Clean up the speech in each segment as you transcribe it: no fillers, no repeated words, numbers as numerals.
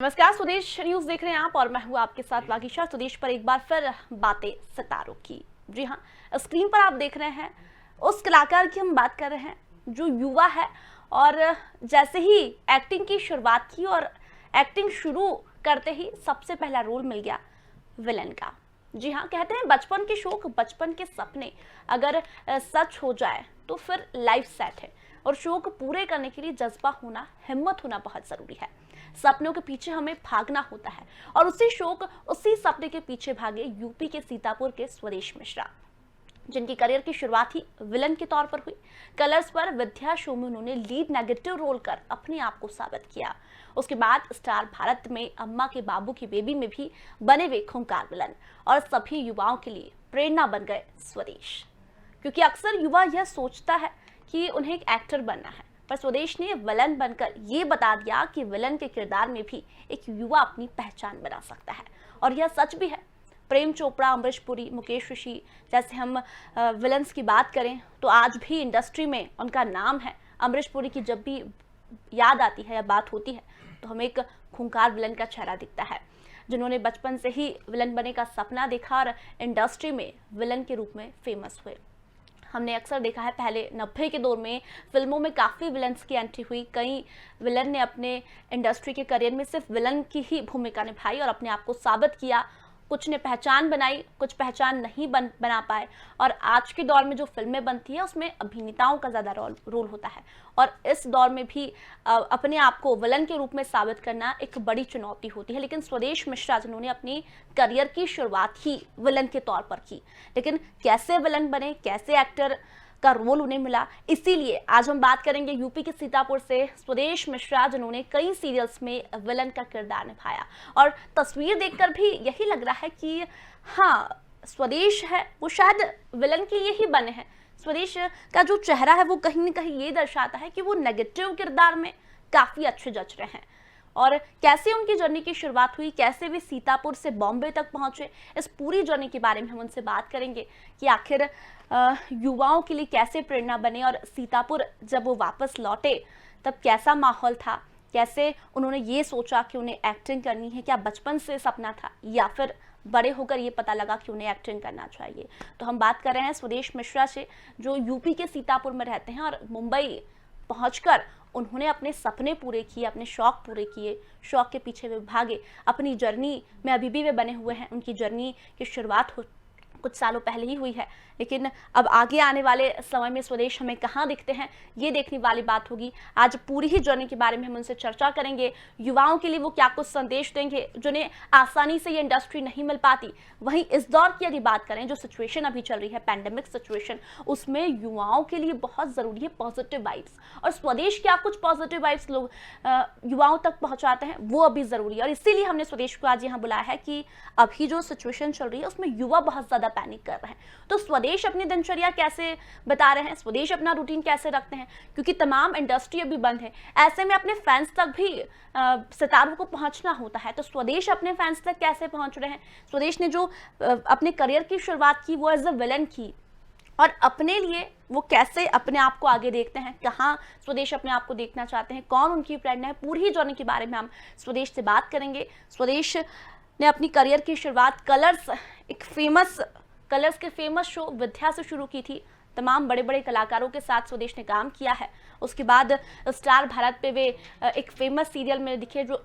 नमस्कार, स्वदेश न्यूज देख रहे हैं आप और मैं हूं आपके साथ वागीशा। स्वदेश पर एक बार फिर बातें सितारों की। जी हां, स्क्रीन पर आप देख रहे हैं उस कलाकार की हम बात कर रहे हैं जो युवा है और जैसे ही एक्टिंग की शुरुआत की और एक्टिंग शुरू करते ही सबसे पहला रोल मिल गया विलन का। जी हाँ, कहते हैं बचपन के शौक, बचपन के सपने अगर सच हो जाए तो फिर लाइफ सेट है। और शौक पूरे करने के लिए जज्बा होना, हिम्मत होना बहुत जरूरी है। सपनों के पीछे हमें भागना होता है और उसी शौक, उसी सपने के पीछे भागे यूपी के सीतापुर के स्वदेश मिश्रा, जिनकी करियर की शुरुआत ही विलन के तौर पर हुई। कलर्स पर विद्या शो में उन्होंने लीड नेगेटिव रोल कर अपने आप को साबित किया। उसके बाद स्टार भारत में अम्मा के बाबू की बेबी में भी बने वे खूंखार विलन और सभी युवाओं के लिए प्रेरणा बन गए स्वदेश। क्योंकि अक्सर युवा यह सोचता है कि उन्हें एक एक्टर बनना है, पर स्वदेश ने विलन बनकर ये बता दिया कि विलन के किरदार में भी एक युवा अपनी पहचान बना सकता है। और यह सच भी है। प्रेम चोपड़ा, अमरीश पुरी, मुकेश ऋषि जैसे हम विलन्स की बात करें तो आज भी इंडस्ट्री में उनका नाम है। अमरीश पुरी की जब भी याद आती है या बात होती है तो हमें एक खूंखार विलन का चेहरा दिखता है, जिन्होंने बचपन से ही विलन बनने का सपना देखा और इंडस्ट्री में विलन के रूप में फेमस हुए। हमने अक्सर देखा है पहले 90 के दौर में फिल्मों में काफ़ी विलन्स की एंट्री हुई। कई विलन ने अपने इंडस्ट्री के करियर में सिर्फ विलन की ही भूमिका निभाई और अपने आप को साबित किया। कुछ ने पहचान बनाई, कुछ पहचान नहीं बना पाए। और आज के दौर में जो फिल्में बनती है उसमें अभिनेताओं का ज़्यादा रोल होता है और इस दौर में भी अपने आप को विलन के रूप में साबित करना एक बड़ी चुनौती होती है। लेकिन स्वदेश मिश्रा जिन्होंने अपनी करियर की शुरुआत ही विलन के तौर पर की, लेकिन कैसे विलन बने, कैसे एक्टर का रोल उन्हें मिला, इसीलिए आज हम बात करेंगे यूपी के सीतापुर से स्वदेश मिश्रा, जिन्होंने कई सीरियल्स में विलन का किरदार निभाया। और तस्वीर देखकर भी यही लग रहा है कि हाँ, स्वदेश है वो शायद विलन के लिए ही बने हैं। स्वदेश का जो चेहरा है वो कहीं ना कहीं ये दर्शाता है कि वो नेगेटिव किरदार में काफ़ी अच्छे जच रहे हैं। और कैसे उनकी जर्नी की शुरुआत हुई, कैसे वे सीतापुर से बॉम्बे तक पहुंचे, इस पूरी जर्नी के बारे में हम उनसे बात करेंगे कि आखिर युवाओं के लिए कैसे प्रेरणा बने और सीतापुर जब वो वापस लौटे तब कैसा माहौल था, कैसे उन्होंने ये सोचा कि उन्हें एक्टिंग करनी है, क्या बचपन से सपना था या फिर बड़े होकर ये पता लगा कि उन्हें एक्टिंग करना चाहिए। तो हम बात कर रहे हैं स्वदेश मिश्रा से, जो यूपी के सीतापुर में रहते हैं और मुंबई पहुंचकर उन्होंने अपने सपने पूरे किए, अपने शौक पूरे किए, शौक के पीछे वे भागे। अपनी जर्नी में अभी भी वे बने हुए हैं। उनकी जर्नी की शुरुआत कुछ सालों पहले ही हुई है, लेकिन अब आगे आने वाले समय में स्वदेश हमें कहाँ दिखते हैं ये देखने वाली बात होगी। आज पूरी ही जर्नी के बारे में हम उनसे चर्चा करेंगे। युवाओं के लिए वो क्या कुछ संदेश देंगे जिन्हें आसानी से ये इंडस्ट्री नहीं मिल पाती। वहीं इस दौर की यदि बात करें, जो सिचुएशन अभी चल रही है, पैंडेमिक सिचुएशन, उसमें युवाओं के लिए बहुत ज़रूरी है पॉजिटिव वाइब्स। और स्वदेश क्या कुछ पॉजिटिव वाइब्स लोग युवाओं तक पहुँचाते हैं वो अभी ज़रूरी है। और इसीलिए हमने स्वदेश को आज यहाँ बुलाया है कि अभी जो सिचुएशन चल रही है उसमें युवा बहुत ज़्यादा पैनिक कर रहे हैं। तो स्वदेश अपनी दिनचर्या कैसे बता रहे हैं, स्वदेश अपना रूटीन कैसे रखते हैं, क्योंकि तमाम इंडस्ट्री अभी बंद है। ऐसे में अपने फैंस तक भी सितारों को पहुंचना होता है। तो स्वदेश अपने फैंस तक कैसे पहुंच रहे हैं। स्वदेश ने जो अपने करियर की शुरुआत की वो एज अ विलन की, और अपने लिए वो कैसे अपने आप को आगे देखते हैं, कहाँ स्वदेश अपने आप को देखना चाहते हैं, कौन उनकी प्रेरणा है, पूरी ही जर्नी के बारे में हम स्वदेश से बात करेंगे। स्वदेश ने अपनी करियर की शुरुआत कलर्स के फेमस शो विद्या से शुरू की थी। तमाम बड़े बड़े कलाकारों के साथ स्वदेश ने काम किया है। उसके बाद स्टार भारत पे वे एक फेमस सीरियल में दिखे जो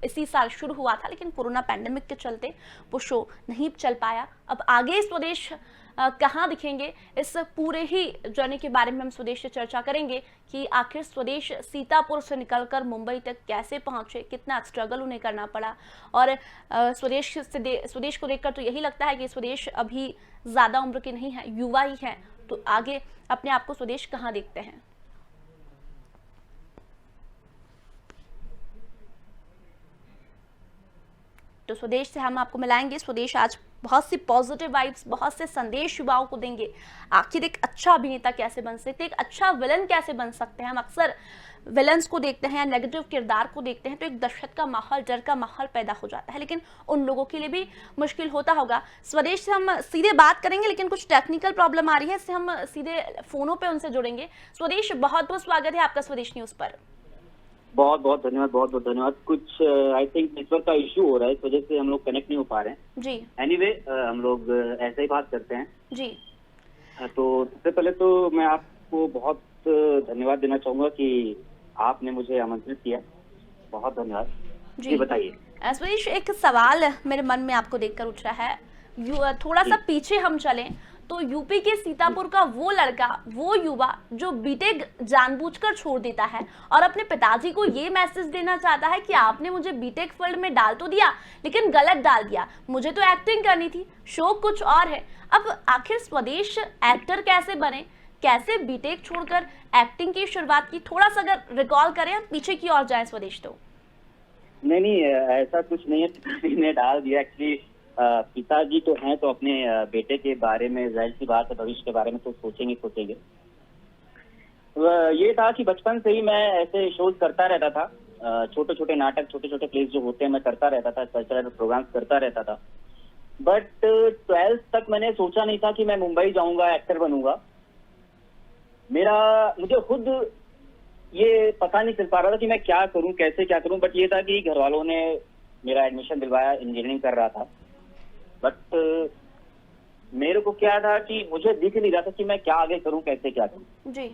इसी साल शुरू हुआ था, लेकिन कोरोना पैंडेमिक के चलते वो शो नहीं चल पाया। अब आगे स्वदेश कहाँ दिखेंगे, इस पूरे ही जर्नी के बारे में हम स्वदेश से चर्चा करेंगे कि आखिर स्वदेश सीतापुर से निकलकर मुंबई तक कैसे पहुँचे, कितना स्ट्रगल उन्हें करना पड़ा। और स्वदेश को देखकर तो यही लगता है कि स्वदेश अभी ज़्यादा उम्र के नहीं है, युवा ही है। तो आगे अपने आप को स्वदेश कहाँ देखते हैं। तो स्वदेश से हम आपको मिलाएंगे। स्वदेश आज बहुत सी पॉजिटिव वाइब्स, बहुत से संदेश युवाओं को देंगे। आखिर एक अच्छा अभिनेता कैसे बन सकते हैं, एक अच्छा विलन कैसे बन सकते हैं। हम अक्सर विलन्स को देखते हैं या नेगेटिव किरदार को देखते हैं तो एक दहशत का माहौल, डर का माहौल पैदा हो जाता है, लेकिन उन लोगों के लिए भी मुश्किल होता होगा। स्वदेश से हम सीधे बात करेंगे, लेकिन कुछ टेक्निकल प्रॉब्लम आ रही है, इससे हम सीधे फोनों पे उनसे जुड़ेंगे। स्वदेश, बहुत बहुत स्वागत है आपका स्वदेश न्यूज़ पर। बहुत बहुत धन्यवाद, बहुत बहुत धन्यवाद। कुछ आई थिंक नेटवर्क का इश्यू हो रहा है, इस वजह से हम लोग कनेक्ट नहीं हो पा रहे हैं। जी एनीवे हम लोग ऐसे ही बात करते हैं। जी तो सबसे पहले तो मैं आपको बहुत धन्यवाद देना चाहूंगा कि आपने मुझे आमंत्रित किया। बहुत धन्यवाद। जी बताइए। सुरेश, एक सवाल मेरे मन में आपको देखकर उठ रहा है। थोड़ा सा पीछे हम चलें तो यूपी के सीतापुर का वो लड़का, वो युवा जो बीटेक जानबूझकर छोड़ देता है और अपने पिताजी को ये मैसेज देना चाहता है कि आपने मुझे बीटेक फील्ड में डाल तो दिया लेकिन गलत डाल दिया, मुझे तो एक्टिंग करनी थी, शो कुछ और है। अब आखिर स्वदेश एक्टर कैसे बने, कैसे बीटेक छोड़कर एक्टिंग की शुरुआत की? थोड़ा सा अगर रिकॉल करें, पीछे की ओर जाए स्वदेश। तो नहीं, ऐसा कुछ नहीं है, पिताजी ने डाल दिया। एक्चुअली पिताजी तो हैं तो अपने बेटे के बारे में जाहिर सी बात है, भविष्य के बारे में तो सोचेंगे। ये था कि बचपन से ही मैं ऐसे शोज करता रहता था, छोटे छोटे नाटक, छोटे छोटे प्लेस जो होते हैं मैं करता रहता था, कल्चरल प्रोग्राम्स करता रहता था। बट 12th तक मैंने सोचा नहीं था कि मैं मुंबई जाऊंगा, एक्टर बनूंगा। मुझे खुद ये पता नहीं चल पा रहा था कि मैं क्या करूं, कैसे क्या करूं। बट ये था कि घर वालों ने मेरा एडमिशन दिलवाया, इंजीनियरिंग कर रहा था। बट मेरे को क्या था कि मुझे दिख नहीं रहा था कि मैं क्या आगे करूं, कैसे क्या करूं जी।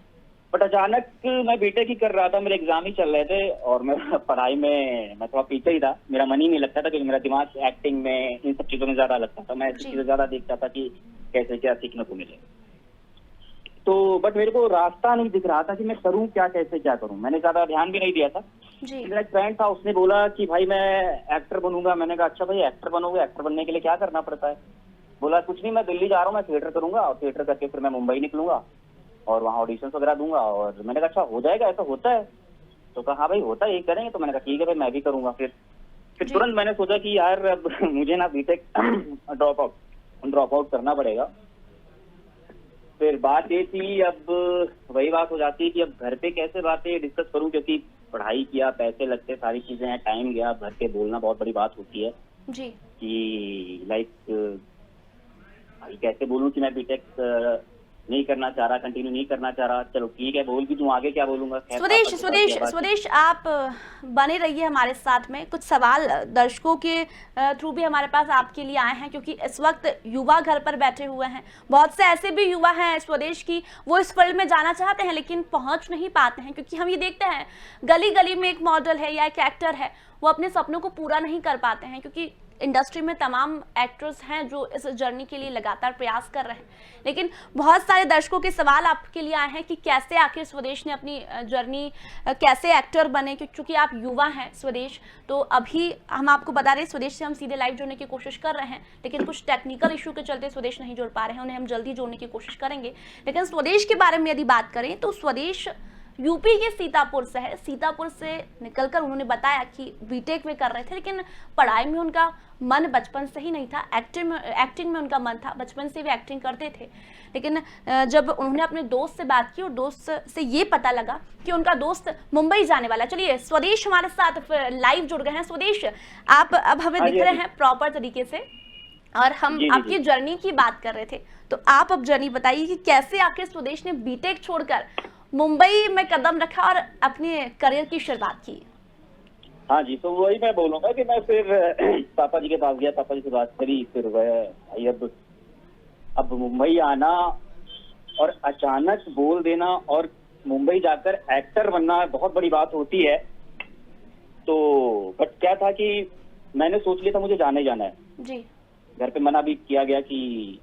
बट अचानक मैं बीटेक ही कर रहा था, मेरे एग्जाम ही चल रहे थे और मैं पढ़ाई में मैं थोड़ा पीछे ही था। मेरा मन ही नहीं लगता था क्योंकि मेरा दिमाग एक्टिंग में, इन सब चीजों में ज्यादा लगता था। मैं ऐसी चीजें ज्यादा देखता था कि कैसे क्या सीखने को मिले। तो बट मेरे को रास्ता नहीं दिख रहा था कि मैं करूं क्या, कैसे क्या करूं। मैंने ज्यादा ध्यान भी नहीं दिया था। मेरा एक फ्रेंड था, उसने बोला कि भाई मैं एक्टर बनूंगा। मैंने कहा अच्छा भाई एक्टर बनोगे, एक्टर बनने के लिए क्या करना पड़ता है? बोला कुछ नहीं, मैं दिल्ली जा रहा हूँ, मैं थिएटर करूंगा और थिएटर करके फिर मैं मुंबई निकलूंगा और वहाँ ऑडिशन वगैरह दूंगा। और मैंने कहा अच्छा हो जाएगा, ऐसा होता है? तो कहा हाँ भाई होता है, यही करेंगे। तो मैंने कहा ठीक है भाई, मैं भी करूंगा। फिर तुरंत मैंने सोचा कि यार अब मुझे ना बीटेक ड्रॉप आउट करना पड़ेगा। फिर बात ये थी, अब वही बात हो जाती है कि अब घर पे कैसे बातें डिस्कस करूं, क्योंकि पढ़ाई किया, पैसे लगते, सारी चीजें हैं, टाइम गया। घर पे बोलना बहुत बड़ी बात होती है जी कि लाइक भाई कैसे बोलूं कि मैं बीटेक नहीं करना चाह रहा, कंटिन्यू नहीं करना चाह रहा। चलो ठीक है, बोल भी दूं, आगे क्या बोलूंगा। स्वदेश आप बने रहिए हमारे साथ में। कुछ सवाल दर्शकों के थ्रू भी हमारे पास आपके लिए आए हैं, क्योंकि इस वक्त युवा घर पर बैठे हुए हैं। बहुत से ऐसे भी युवा हैं स्वदेश की, वो इस फील्ड में जाना चाहते हैं लेकिन पहुंच नहीं पाते हैं, क्योंकि हम ये देखते हैं गली गली में एक मॉडल है या एक एक्टर है, वो अपने सपनों को पूरा नहीं कर पाते हैं। क्योंकि इंडस्ट्री में तमाम एक्टर्स हैं जो इस जर्नी के लिए लगातार प्रयास कर रहे हैं, लेकिन बहुत सारे दर्शकों के सवाल आपके लिए आए हैं कि कैसे आखिर स्वदेश ने अपनी जर्नी, कैसे एक्टर बने। क्योंकि आप युवा हैं स्वदेश, तो अभी हम आपको बता रहे हैं स्वदेश से हम सीधे लाइव जुड़ने की कोशिश कर रहे हैं, लेकिन कुछ टेक्निकल इशू के चलते स्वदेश नहीं जुड़ पा रहे हैं। उन्हें हम जल्दी जोड़ने की कोशिश करेंगे। लेकिन स्वदेश के बारे में यदि बात करें तो स्वदेश यूपी के सीतापुर से है। सीतापुर से निकलकर उन्होंने बताया कि बीटेक में कर रहे थे, लेकिन पढ़ाई में उनका मन बचपन से ही नहीं था। एक्टिंग में उनका मन था, बचपन से भी एक्टिंग करते थे। लेकिन जब उन्होंने अपने दोस्त से बात की और दोस्त से ये पता लगा कि उनका दोस्त मुंबई जाने वाला। चलिए स्वदेश हमारे साथ लाइव जुड़ गए हैं। स्वदेश, आप अब हमें दिख रहे हैं प्रॉपर तरीके से, और हम आपकी जर्नी की बात कर रहे थे। तो आप अब जर्नी बताइए कि कैसे आखिर स्वदेश ने बीटेक छोड़कर मुंबई में कदम रखा और अपने करियर की शुरुआत की। हाँ जी, तो वही मैं बोलूंगा कि मैं फिर पापा जी के पास गया, पापा जी से बात करी। फिर भाई अब मुंबई आना और अचानक बोल देना और मुंबई जाकर एक्टर बनना बहुत बड़ी बात होती है। तो बट क्या था कि मैंने सोच लिया था मुझे जाना ही जाना है जी। घर पे मना भी किया गया कि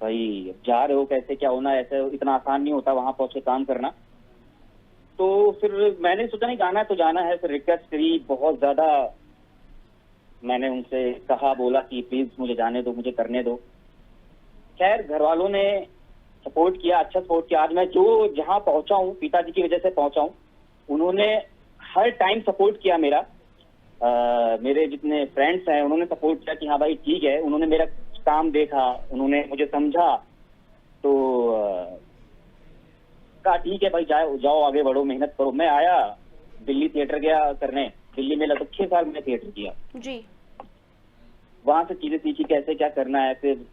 भाई जा रहे हो, कैसे क्या होना, ऐसे इतना आसान नहीं होता वहां पहुंचे काम करना। तो फिर मैंने सोचा नहीं, जाना है तो जाना है। फिर रिक्वेस्ट करी बहुत ज्यादा, मैंने उनसे कहा, बोला कि प्लीज मुझे जाने दो, मुझे करने दो। खैर घर वालों ने सपोर्ट किया, अच्छा सपोर्ट किया। आज मैं जो जहां पहुंचा हूँ पिताजी की वजह से पहुंचा हूँ। उन्होंने हर टाइम सपोर्ट किया मेरा। मेरे जितने फ्रेंड्स हैं उन्होंने सपोर्ट किया कि हाँ भाई ठीक है। उन्होंने मेरा काम देखा, उन्होंने मुझे समझा, तो कहा ठीक है भाई जाओ आगे बढ़ो, मेहनत करो। मैं आया दिल्ली, थिएटर गया करने। दिल्ली में लगभग 6 साल मैंने थिएटर किया जी। वहां से चीजें सीखी कैसे क्या करना है। फिर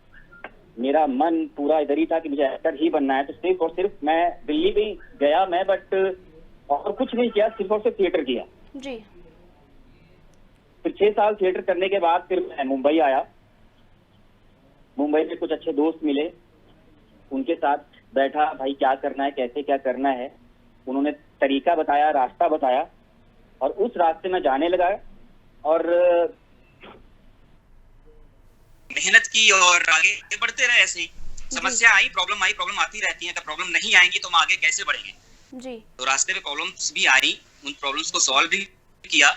मेरा मन पूरा इधर ही था कि मुझे एक्टर ही बनना है। तो सिर्फ और सिर्फ मैं दिल्ली भी गया मैं, बट और कुछ नहीं किया, सिर्फ और सिर्फ थिएटर किया। जी। फिर 6 साल थिएटर करने के बाद फिर मैं मुंबई आया। मुंबई में कुछ अच्छे दोस्त मिले, उनके साथ बैठा, भाई क्या करना है, कैसे क्या करना है। उन्होंने तरीका बताया, रास्ता बताया, और उस रास्ते में जाने लगा। और मेहनत की और आगे बढ़ते रहे ऐसे ही। समस्या आई, प्रॉब्लम आती रहती है। अगर प्रॉब्लम नहीं आएंगी तो हम आगे कैसे बढ़ेंगे? जी। तो रास्ते में प्रॉब्लम्स भी आई, उन प्रॉब्लम्स को सॉल्व भी किया।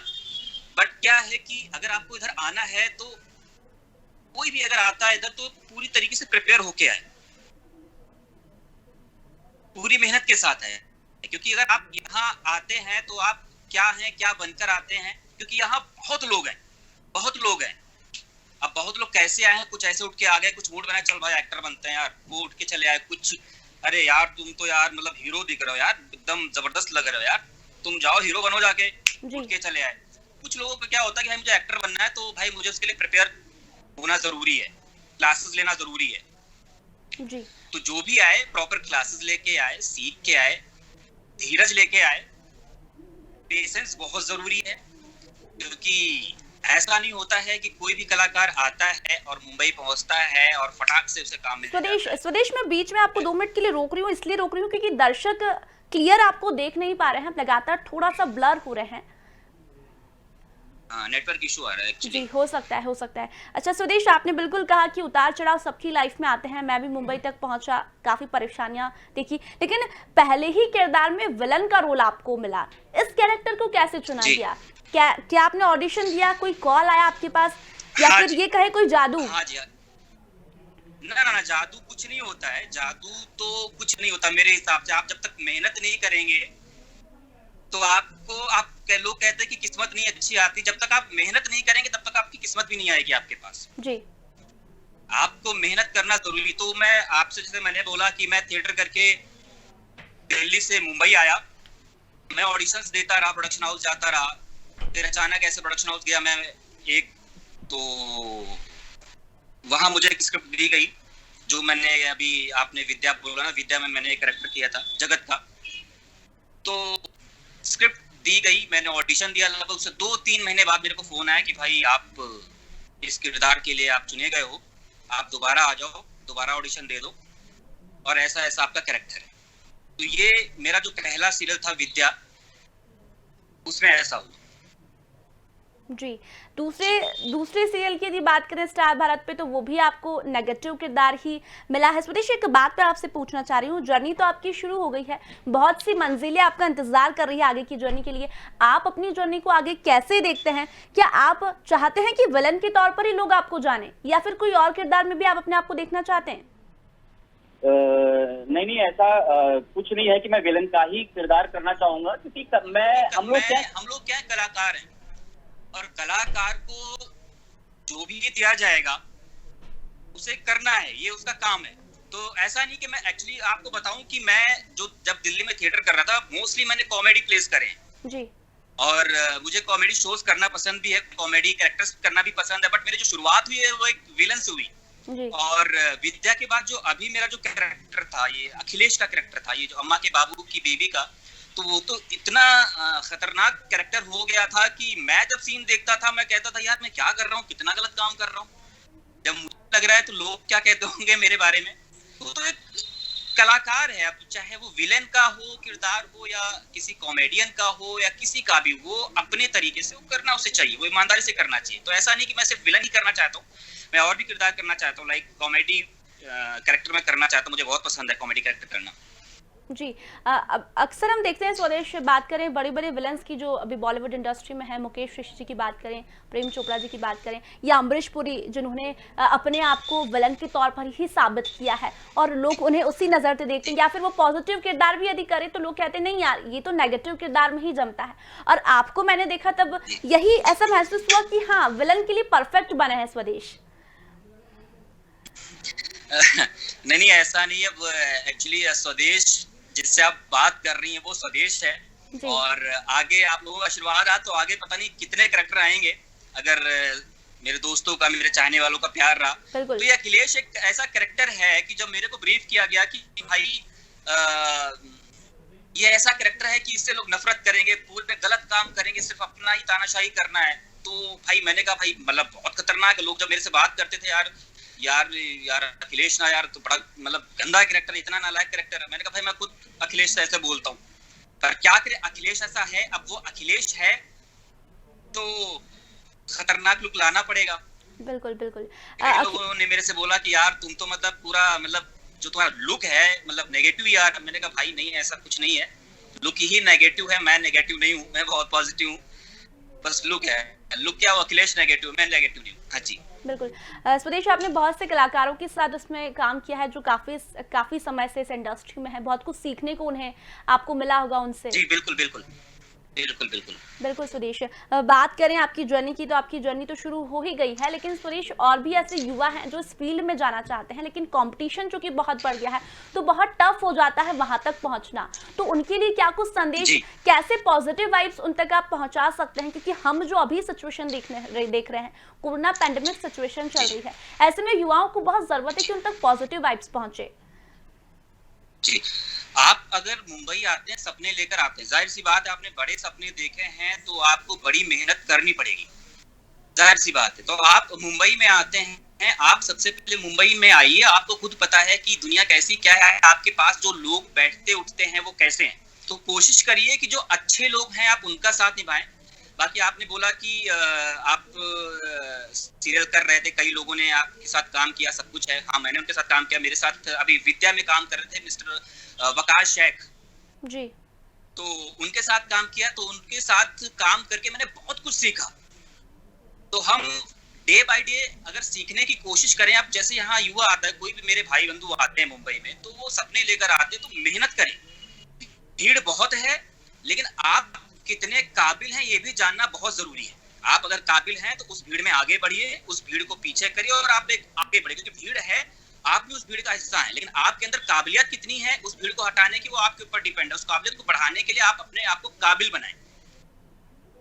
बट क्या है कि अगर आपको इधर आना है तो कोई भी अगर आता है इधर तो पूरी तरीके से प्रिपेयर होके आए, पूरी मेहनत के साथ है। क्योंकि अगर आप यहाँ आते हैं तो आप क्या हैं, क्या बनकर आते हैं, क्योंकि यहाँ बहुत लोग हैं। अब बहुत लोग कैसे आए हैं, कुछ ऐसे उठ के आ गए, कुछ मूड बनाए, चल भाई एक्टर बनते हैं यार, वो उठ के चले आए। कुछ अरे यार तुम तो यार मतलब हीरो दिख रहे हो यार, एकदम जबरदस्त लग रहे हो यार, तुम जाओ हीरो बनो जाके, उठ के चले आए। कुछ लोगों का क्या होता है कि भाई मुझे एक्टर बनना है तो भाई मुझे उसके लिए प्रिपेयर होना जरूरी है, क्लासेस लेना जरूरी है। जी। तो जो भी आए प्रॉपर क्लासेस लेके आए, सीख के आए, धीरज लेके आए। पेशेंस बहुत जरूरी है, क्योंकि ऐसा नहीं होता है कि कोई भी कलाकार आता है और मुंबई पहुंचता है और फटाक से उसे काम मिल जाता है। स्वदेश में बीच में आपको 2 मिनट के लिए रोक रही हूँ, इसलिए रोक रही हूँ क्योंकि दर्शक क्लियर आपको देख नहीं पा रहे हैं, लगातार थोड़ा सा ब्लर हो रहे हैं। नेटवर्क इशू आ रहा है एक्चुअली। जी, हो सकता है। अच्छा स्वदेश, आपने बिल्कुल कहा कि उतार चढ़ाव सबकी लाइफ में आते हैं। मैं भी मुंबई तक पहुंचा, काफी परेशानियां देखी, लेकिन पहले ही किरदार में विलन का रोल आपको मिला। इस कैरेक्टर को कैसे चुना गया? क्या आपने ऑडिशन दिया, कोई कॉल आया आपके पास, या फिर ये कहे कोई जादू? हाँ जी, ना जादू कुछ नहीं होता है, जादू तो कुछ नहीं होता मेरे हिसाब से। आप जब तक मेहनत नहीं करेंगे तो आप लोग कहते हैं कि किस्मत नहीं अच्छी आती। जब तक आप मेहनत नहीं करेंगे तब तक आपकी किस्मत भी नहीं आएगी आपके पास। जी। आपको मेहनत करना जरूरी। तो मैं आपसे, जैसे मैंने बोला कि मैं थिएटर करके दिल्ली से मुंबई आया, मैं ऑडिशंस देता रहा, प्रोडक्शन हाउस जाता रहा। फिर अचानक ऐसे प्रोडक्शन हाउस गया मैं एक, तो वहां मुझे एक स्क्रिप्ट दी गई, जो मैंने अभी आपने विद्या बोला ना, विद्या में मैंने एक कैरेक्टर किया था जगत का। तो स्क्रिप्ट दी गई, मैंने ऑडिशन दिया। लगभग उससे 2-3 महीने बाद मेरे को फोन आया कि भाई आप इस किरदार के लिए आप चुने गए हो, आप दोबारा आ जाओ, दोबारा ऑडिशन दे दो, और ऐसा ऐसा आपका कैरेक्टर है। तो ये मेरा जो पहला सीरियल था विद्या, उसमें ऐसा हुआ। जी। दूसरे सीरियल की यदि बात करें स्टार भारत पे, तो वो भी आपको नेगेटिव किरदार ही मिला है। स्वदेश, एक बात मैं आपसे पूछना चाह रही हूँ, जर्नी तो आपकी शुरू हो गई है, बहुत सी मंजिलें आपका इंतजार कर रही है आगे की जर्नी के लिए। आप अपनी जर्नी को आगे कैसे देखते हैं? क्या आप चाहते हैं कि विलन के तौर पर ही लोग आपको जाने, या फिर कोई और किरदार में भी आप अपने आप को देखना चाहते हैं? नहीं, ऐसा कुछ नहीं है कि मैं विलन का ही किरदार करना चाहूंगा, क्योंकि हम लोग क्या कलाकार हैं, और कलाकार को जो भी दिया जाएगा उसे करना है, ये उसका काम है। तो ऐसा नहीं कि मैं एक्चुअली आपको बताऊं कि मैं जब दिल्ली में थिएटर कर रहा था, मोस्टली मैंने कॉमेडी प्लेस करे हैं जी। और मुझे कॉमेडी शोज करना पसंद भी है, कॉमेडी कैरेक्टर्स करना भी पसंद है। बट मेरी जो शुरुआत हुई है वो एक विलन से हुई। जी। और विद्या के बाद जो अभी मेरा जो कैरेक्टर था, ये अखिलेश का कैरेक्टर था, ये जो अम्मा के बाबू की बेबी का, तो वो तो इतना खतरनाक कैरेक्टर हो गया था कि मैं जब सीन देखता था मैं कहता था यार मैं क्या कर रहा हूँ, कितना गलत काम कर रहा हूँ। जब मुझे लग रहा है तो लोग क्या कहते होंगे मेरे बारे में। तो एक कलाकार है, अब चाहे वो विलेन का हो किरदार हो, या किसी कॉमेडियन का हो, या किसी का भी, वो अपने तरीके से वो करना उसे चाहिए, वो ईमानदारी से करना चाहिए। तो ऐसा नहीं कि मैं सिर्फ विलन ही करना चाहता हूँ, मैं और भी किरदार करना चाहता हूँ। लाइक कॉमेडी कैरेक्टर में करना चाहता हूँ, मुझे बहुत पसंद है कॉमेडी कैरेक्टर करना। जी। अक्सर हम देखते हैं स्वदेश, बात करें बड़े बड़े विलन्स की जो अभी बॉलीवुड इंडस्ट्री में है, मुकेश ऋषि जी की बात करें, प्रेम चोपड़ा जी की बात करें, या अमरीश पुरी, जिन्होंने अपने आप को विलन के तौर पर ही साबित किया है और लोग उन्हें उसी नज़र से देखते हैं। या फिर वो पॉजिटिव किरदार भी यदि करे तो लोग कहते हैं नहीं यार ये तो नेगेटिव किरदार में ही जमता है। और आपको मैंने देखा तब यही ऐसा महसूस हुआ कि हाँ विलन के लिए परफेक्ट बने हैं स्वदेश। नहीं ऐसा नहीं है। एक्चुअली स्वदेश जिससे आप बात कर रही हैं वो स्वदेश है, और आगे आप लोगों का आशीर्वाद आ तो आगे पता नहीं कितने कैरेक्टर आएंगे, अगर मेरे दोस्तों का, मेरे चाहने वालों का प्यार रहा। तो ये अखिलेश एक ऐसा कैरेक्टर है कि जब मेरे को ब्रीफ किया गया कि भाई ये ऐसा कैरेक्टर है कि इससे लोग नफरत करेंगे, पूरे गलत काम करेंगे, सिर्फ अपना ही तानाशाही करना है। तो भाई मैंने कहा भाई मतलब बहुत खतरनाक है। लोग जब मेरे से बात करते थे यार यार यार अखिलेश ना यार तो बड़ा मतलब गंदा कैरेक्टर, इतना नालायक कैरेक्टर है। मैंने कहा भाई मैं खुद अखिलेश से ऐसे बोलता हूँ, पर क्या करे, अखिलेश ऐसा है। अब वो अखिलेश है तो खतरनाक लुक लाना पड़ेगा। बिल्कुल बिल्कुल। कई लोगों ने मेरे से बोला कि यार तुम तो मतलब पूरा मतलब जो तुम्हारा लुक है मतलब नेगेटिव यार। मैंने कहा भाई नहीं, ऐसा कुछ नहीं है, लुक ही नेगेटिव है, मैं नेगेटिव नहीं हूँ, मैं बहुत पॉजिटिव हूँ। बस लुक है, लुक क्या, वो अखिलेश नेगेटिव, मैं नेगेटिव नहीं हूँ। हाँ जी बिल्कुल। स्वदेश, आपने बहुत से कलाकारों के साथ इसमें काम किया है जो काफी समय से इस इंडस्ट्री में है, बहुत कुछ सीखने को उन्हें आपको मिला होगा उनसे। जी बिल्कुल बिल्कुल बिल्कुल बिल्कुल बिल्कुल सुदेश, बात करें आपकी जर्नी की तो आपकी जर्नी तो शुरू हो ही गई है, लेकिन सुदेश और भी ऐसे युवा हैं जो इस फील्ड में जाना चाहते हैं, लेकिन कंपटीशन जो कि बहुत बढ़ गया है तो बहुत टफ हो जाता है वहां तक पहुंचना। तो उनके लिए क्या कुछ संदेश, कैसे पॉजिटिव वाइब्स उन तक आप पहुंचा सकते हैं? क्योंकि हम जो अभी सिचुएशन देख रहे हैं, कोरोना पैंडेमिक सिचुएशन चल रही है, ऐसे में युवाओं को बहुत जरूरत है कि उन तक पॉजिटिव वाइब्स पहुंचे। जी, आप अगर मुंबई आते हैं, सपने लेकर आते हैं, जाहिर सी बात है आपने बड़े सपने देखे हैं तो आपको बड़ी मेहनत करनी पड़ेगी, जाहिर सी बात है। तो आप मुंबई में आते हैं, आप सबसे पहले मुंबई में आइए, आपको खुद पता है कि दुनिया कैसी क्या है, आपके पास जो लोग बैठते उठते हैं वो कैसे हैं। तो कोशिश करिए कि जो अच्छे लोग हैं आप उनका साथ निभाएं। बाकी आपने बोला कि आप सीरियल कर रहे थे, कई लोगों ने आपके साथ काम किया, सब कुछ है। हाँ, मैंने उनके साथ काम किया। मेरे साथ अभी विद्या में काम कर रहे थे मिस्टर वकाश शेख जी, तो उनके साथ काम किया। तो उनके साथ काम करके मैंने बहुत कुछ सीखा। तो हम डे बाय डे अगर सीखने की कोशिश करें, आप जैसे यहाँ युवा आता है, कोई भी मेरे भाई बंधु आते हैं मुंबई में, तो वो सपने लेकर आते हैं, तो मेहनत करें। भीड़ बहुत है, लेकिन आप कितने काबिल हैं ये भी जानना बहुत जरूरी है। आप अगर काबिल हैं तो उस भीड़ में आगे बढ़िए, उस भीड़ को पीछे करिए और आप आगे बढ़िए, क्योंकि भीड़ है, आप भी उस भीड़ का हिस्सा हैं। लेकिन आपके अंदर काबिलियत कितनी है उस भीड़ को हटाने की, वो आपके ऊपर डिपेंड है। उस काबिलियत को बढ़ाने के लिए आप अपने आप को काबिल बनाएं।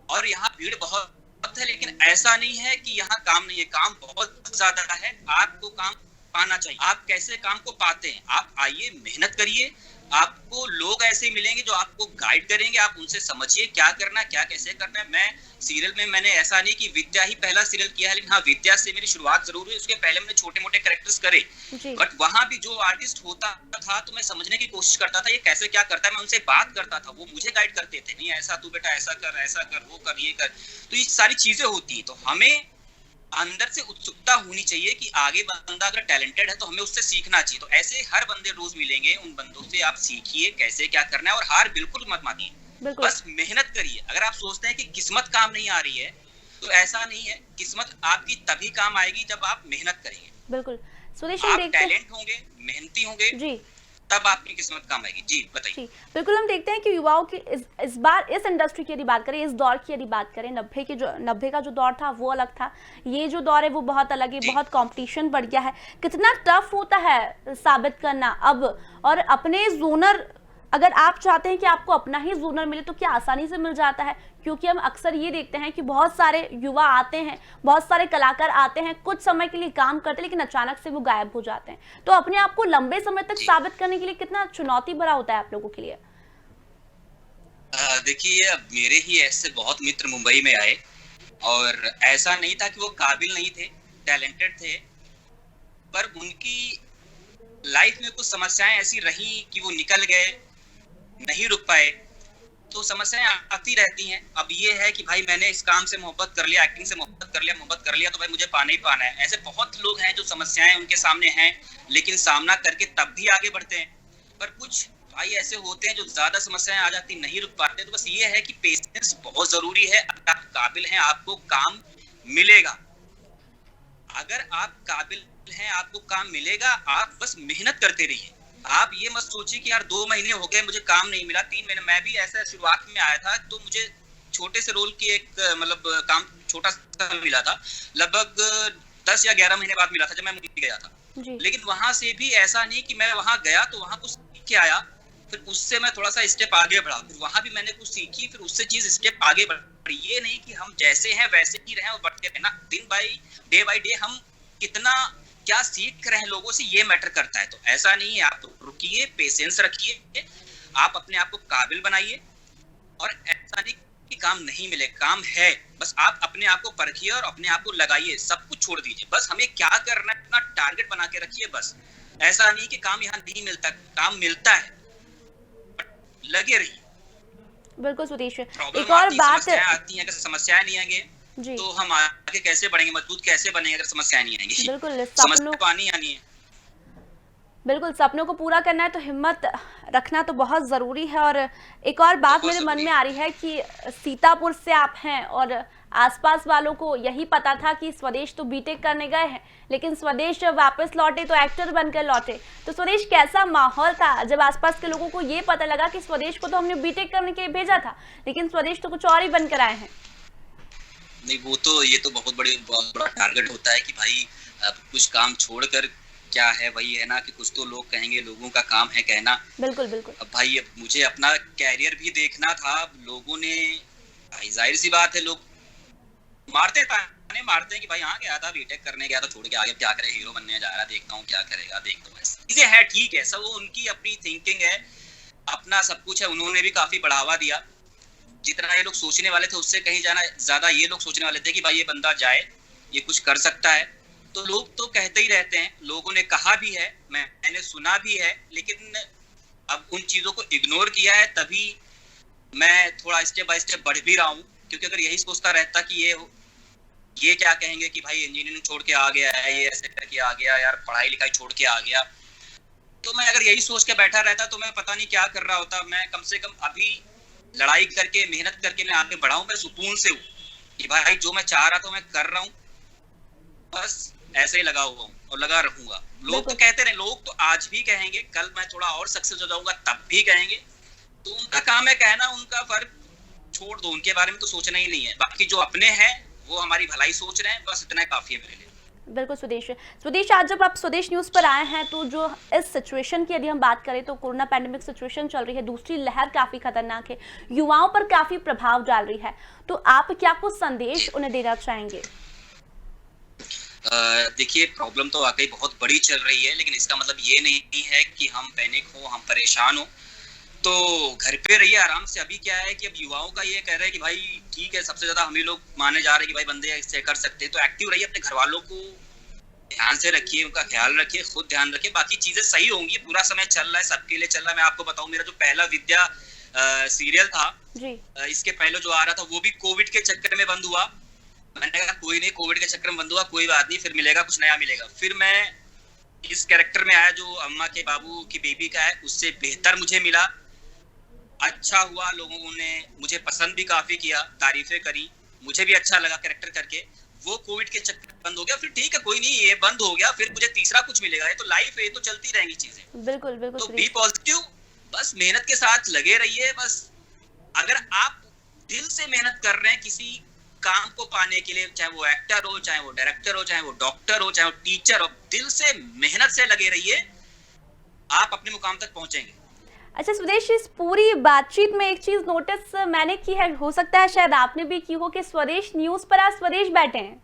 और यहाँ भीड़ बहुत है, लेकिन ऐसा नहीं है कि यहाँ काम नहीं है, काम बहुत ज्यादा है। आपको काम पाना चाहिए। आप कैसे काम को पाते हैं? आप आइए, मेहनत करिए, आपको लोग ऐसे मिलेंगे जो आपको गाइड करेंगे। आप उनसे समझिए क्या करना है, क्या कैसे करना है। मैं सीरियल में मैंने ऐसा नहीं कि विद्या ही पहला सीरियल किया है, लेकिन हाँ, विद्या से मेरी शुरुआत जरूर हुई। उसके पहले मैंने छोटे मोटे कैरेक्टर्स करे, बट वहां भी जो आर्टिस्ट होता था तो मैं समझने की कोशिश करता था ये कैसे क्या करता है। मैं उनसे बात करता था, वो मुझे गाइड करते थे, नहीं ऐसा तू बेटा ऐसा कर, वो कर, ये कर। तो ये सारी चीजें होती है। तो हमें अंदर से उत्सुकता होनी चाहिए कि आगे बंदा अगर टैलेंटेड है तो हमें उससे सीखना चाहिए। तो ऐसे हर बंदे रोज मिलेंगे, उन बंदों से आप सीखिए कैसे क्या करना है, और हार बिल्कुल मत मानिए, बस मेहनत करिए। अगर आप सोचते हैं कि किस्मत काम नहीं आ रही है तो ऐसा नहीं है, किस्मत आपकी तभी काम आएगी जब आप मेहनत करेंगे। बिल्कुल सुदेश, आप टैलेंट होंगे, मेहनती होंगे जी, तब आपकी किस्मत काम आएगी। जी बताइए। बिल्कुल, हम देखते हैं कि युवाओं की इस बार इस इंडस्ट्री की यदि बात करें, इस दौर की यदि बात करें, 90 का जो दौर था वो अलग था, ये जो दौर है वो बहुत अलग है, बहुत कंपटीशन बढ़ गया है। कितना टफ होता है साबित करना अब, और अपने जोनर, अगर आप चाहते हैं कि आपको अपना ही जोनर मिले तो क्या आसानी से मिल जाता है? क्योंकि हम अक्सर ये देखते हैं कि बहुत सारे युवा आते हैं, बहुत सारे कलाकार आते हैं, कुछ समय के लिए काम करते हैं, लेकिन अचानक से वो गायब हो जाते हैं। तो अपने आप को लंबे समय तक साबित करने के लिए कितना चुनौती भरा होता है आप लोगों के लिए? देखिए, मेरे ही ऐसे बहुत मित्र मुंबई में आए, और ऐसा नहीं था कि वो काबिल नहीं थे, टैलेंटेड थे, पर उनकी लाइफ में कुछ समस्याएं ऐसी रही कि वो निकल गए, नहीं रुक पाए। तो समस्याएं आती रहती हैं। अब ये है कि भाई मैंने इस काम से मोहब्बत कर लिया, एक्टिंग से मोहब्बत कर लिया तो भाई मुझे पाना ही पाना है। ऐसे बहुत लोग हैं जो समस्याएं उनके सामने हैं, लेकिन सामना करके तब भी आगे बढ़ते हैं। पर कुछ भाई ऐसे होते हैं जो ज्यादा समस्याएं आ जाती, नहीं रुक पाते। तो बस ये है कि पेशेंस बहुत जरूरी है। अगर आप काबिल हैं आपको काम मिलेगा, अगर आप काबिल हैं आपको काम मिलेगा। आप बस मेहनत करते रहिए। आप ये मत सोचिए कि यार 2 महीने हो गए मुझे काम नहीं मिला, 3 महीने। मैं भी ऐसा शुरुआत में आया था तो मुझे छोटे से रोल की एक मतलब काम छोटा सा मिला था, लगभग 10 या 11 महीने बाद मिला था जब मैं मुंबई गया था। लेकिन वहां से भी ऐसा नहीं कि मैं वहां गया तो वहां कुछ सीख के आया, फिर उससे मैं थोड़ा सा स्टेप आगे बढ़ा, फिर वहां भी मैंने कुछ सीखी, फिर उससे चीज स्टेप आगे बढ़ी। ये नहीं कि हम जैसे हैं वैसे ही रहें और बढ़ते रहें ना। दिन डे बाय डे हम कितना क्या सीख रहे हैं लोगों से, ये मैटर करता है। तो ऐसा नहीं है, आप रुकिए, पेशेंस रखिए, आप अपने आप को काबिल बनाइए, और ऐसा नहीं कि काम नहीं मिले, काम है, बस आप अपने आप को परखिए और अपने आप को लगाइए, सब कुछ छोड़ दीजिए, बस हमें क्या करना है अपना टारगेट बना के रखिए। बस ऐसा नहीं कि काम यहाँ नहीं मिलता, काम मिलता है, लगे रहिए। बिल्कुल सुदेश, प्रॉब्लम एक और बात समस्याएं आती हैं, अगर समस्याएं नहीं आएंगे जी तो हम आगे कैसे बढ़ेंगे, मजबूत कैसे बनेंगे अगर समस्याएं नहीं आएंगी। बिल्कुल समस्या पानी आनी है। बिल्कुल सपनों को पूरा करना है तो हिम्मत रखना तो बहुत ज़रूरी है। और एक और बात मेरे मन में आ रही है कि सीतापुर से आप हैं और आसपास वालों को यही पता था कि स्वदेश तो बीटेक करने गए हैं, लेकिन स्वदेश जब वापस लौटे तो एक्टर बनकर लौटे। तो स्वदेश कैसा माहौल था जब आसपास के लोगों को ये पता लगा कि स्वदेश को तो हमने बीटेक करने के लिए भेजा था, लेकिन स्वदेश तो कुछ और ही बनकर आए हैं? नहीं, वो तो ये तो बहुत बड़ा टारगेट होता है कि भाई अब कुछ काम छोड़कर क्या है, वही है ना कि कुछ तो लोग कहेंगे, लोगों का काम है कहना। बिल्कुल बिल्कुल। अब भाई अब मुझे अपना कैरियर भी देखना था। लोगों ने, भाई जाहिर सी बात है, लोग मारते हैं कि भाई हाँ गया था, बीटेक करने गया था, छोड़ के आगे क्या करे, हीरो बनने जा रहा, देखता हूँ क्या करेगा, देखता हूँ। चीजें है, ठीक है, सब वो उनकी अपनी थिंकिंग है, अपना सब कुछ है। उन्होंने भी काफी बढ़ावा दिया। जितना ये लोग सोचने वाले थे उससे कहीं ज्यादा ये लोग सोचने वाले थे कि भाई ये बंदा जाए, ये कुछ कर सकता है। तो लोग तो कहते ही रहते हैं, लोगों ने कहा भी है, मैंने सुना भी है, लेकिन अब उन चीजों को इग्नोर किया है, तभी मैं थोड़ा स्टेप बाय स्टेप बढ़ भी रहा हूँ। क्योंकि अगर यही सोचता रहता कि ये क्या कहेंगे कि भाई इंजीनियरिंग छोड़ के आ गया है, ये ऐसे करके आ गया यार, पढ़ाई लिखाई छोड़ के आ गया, तो मैं अगर यही सोच के बैठा रहता तो मैं पता नहीं क्या कर रहा होता। मैं कम से कम अभी लड़ाई करके, मेहनत करके मैं आगे बढ़ा हूँ। मैं सुकून से हूँ कि भाई जो मैं चाह रहा था मैं कर रहा हूँ, बस ऐसे ही लगा हुआ हूँ और लगा रहूंगा। लोग तो कहते रहे, लोग तो आज भी कहेंगे, कल मैं थोड़ा और सक्सेस हो जाऊंगा तब भी कहेंगे, तो उनका काम है कहना, उनका फर्क छोड़ दो, उनके बारे में तो सोचना ही नहीं है। बाकी जो अपने हैं वो हमारी भलाई सोच रहे हैं, बस इतना काफी है मेरे लिए। बिल्कुल स्वदेश, आज जब आप स्वदेश न्यूज़ पर आए हैं तो जो इस सिचुएशन की यदि हम बात करें तो कोरोना पैंडेमिक सिचुएशन चल रही है, दूसरी लहर काफ़ी खतरनाक है, युवाओं पर काफ़ी प्रभाव डाल रही है, तो आप क्या कुछ संदेश उन्हें देना चाहेंगे? देखिए, प्रॉब्लम तो वाकई बहुत बड़ी चल रही है, लेकिन इसका मतलब ये नहीं है कि हम पैनिक हो, हम परेशान हो, तो घर पे रहिए आराम से। अभी क्या है कि अब युवाओं का ये कह रहे हैं कि भाई ठीक है, सबसे ज्यादा हम ही लोग माने जा रहे हैं कि भाई बंदे ऐसे कर सकते हैं, तो एक्टिव रहिए, अपने घर वालों को ध्यान से रखिए, उनका ख्याल रखिए, खुद ध्यान रखिए, बाकी चीजें सही होंगी। पूरा समय चल रहा है, सबके लिए चल रहा है। मैं आपको बताऊं, मेरा जो पहला विद्या सीरियल था जी, इसके पहले जो आ रहा था वो भी कोविड के चक्कर में बंद हुआ। मैंने कहा कोई नहीं, कोविड के चक्कर में बंद हुआ, कोई बात नहीं, फिर मिलेगा, कुछ नया मिलेगा। फिर मैं इस कैरेक्टर में आया जो अम्मा के बाबू की बेबी का है, उससे बेहतर मुझे मिला, अच्छा हुआ, लोगों ने मुझे पसंद भी काफी किया, तारीफें करी, मुझे भी अच्छा लगा कैरेक्टर करके। वो कोविड के चक्कर बंद हो गया, फिर ठीक है कोई नहीं, ये बंद हो गया, फिर मुझे तीसरा कुछ मिलेगा। ये तो लाइफ है, ये तो चलती रहेंगी चीजें। बिल्कुल बिल्कुल। तो बी पॉजिटिव, बस मेहनत के साथ लगे रहिए। बस अगर आप दिल से मेहनत कर रहे हैं किसी काम को पाने के लिए, चाहे वो एक्टर हो, चाहे वो डायरेक्टर हो, चाहे वो डॉक्टर हो, चाहे वो टीचर हो, दिल से मेहनत से लगे रहिए, आप अपने मुकाम तक पहुंचेंगे। अच्छा स्वदेश, इस पूरी बातचीत में एक चीज नोटिस मैंने की है, हो सकता है शायद आपने भी की हो, कि स्वदेश न्यूज़ पर आज स्वदेश बैठे हैं।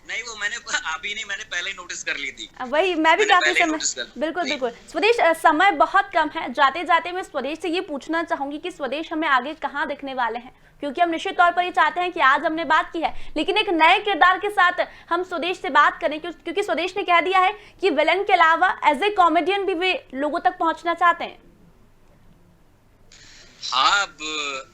नहीं, वो मैंने अभी नहीं, मैंने पहले ही नोटिस कर ली थी। वही मैं भी काफी समय, बिल्कुल बिल्कुल। स्वदेश, समय बहुत कम है, जाते जाते मैं स्वदेश से ये पूछना चाहूंगी कि स्वदेश हमें आगे कहाँ दिखने वाले हैं, क्योंकि हम निश्चित तौर पर ये चाहते हैं कि आज हमने बात की है, लेकिन एक नए किरदार के साथ हम स्वदेश से बात करें, क्योंकि स्वदेश ने कह दिया है कि विलन के अलावा एज ए कॉमेडियन भी वे लोगों तक पहुंचना चाहते हैं। हाँ,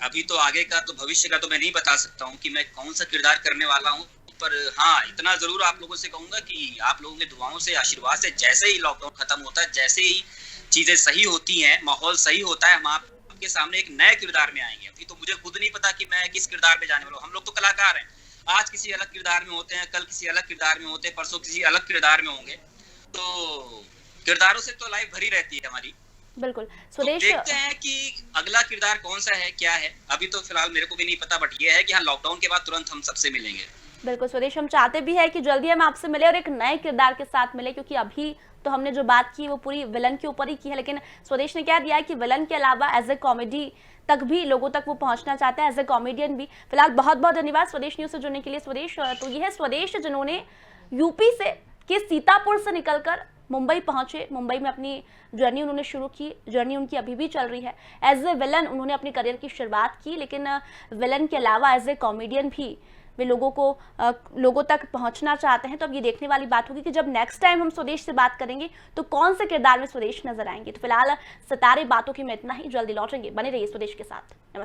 अभी तो आगे का, तो भविष्य का तो मैं नहीं बता सकता हूँ कि मैं कौन सा किरदार करने वाला हूँ, पर हाँ इतना जरूर आप लोगों से कहूंगा कि आप लोगों के दुआओं से, आशीर्वाद से, जैसे ही लॉकडाउन खत्म होता है, जैसे ही चीजें सही होती हैं, माहौल सही होता है, हम आपके सामने एक नए किरदार में आएंगे। अभी तो मुझे खुद नहीं पता कि मैं किस किरदार में जाने वाला हूँ। हम लोग तो कलाकार हैं, आज किसी अलग किरदार में होते हैं, कल किसी अलग किरदार में होते हैं, परसों किसी अलग किरदार में होंगे, तो किरदारों से तो लाइफ भरी रहती है हमारी। बिल्कुल स्वदेश, तो देखते हैं कि अगला किरदार कौन सा है, क्या है, अभी तो फिलहाल मेरे को भी नहीं पता, बट ये है कि हाँ लॉकडाउन के बाद तुरंत हम सबसे मिलेंगे। बिल्कुल स्वदेश, हम चाहते भी है कि जल्दी हम आपसे मिले और एक नए किरदार के साथ मिले, क्योंकि अभी तो हमने जो बात की वो पूरी विलन के ऊपर ही की है, लेकिन स्वदेश ने क्या दिया है कि विलन के अलावा एज ए कॉमेडी तक भी लोगों तक वो पहुंचना चाहते हैं, एज ए कॉमेडियन भी। फिलहाल बहुत बहुत धन्यवाद स्वदेश न्यूज़ से जुड़ने के लिए स्वदेश। तो ये है स्वदेश जिन्होंने यूपी से के सीतापुर से निकलकर मुंबई पहुंचे, मुंबई में अपनी जर्नी उन्होंने शुरू की, जर्नी उनकी अभी भी चल रही है। एज ए विलन उन्होंने अपनी करियर की शुरुआत की, लेकिन विलन के अलावा एज ए कॉमेडियन भी वे लोगों तक पहुंचना चाहते हैं। तो अब ये देखने वाली बात होगी कि जब नेक्स्ट टाइम हम स्वदेश से बात करेंगे तो कौन से किरदार में स्वदेश नजर आएंगे। तो फिलहाल सितारे बातों की में इतना ही, जल्दी लौटेंगे, बने रहिए स्वदेश के साथ। नमस्कार।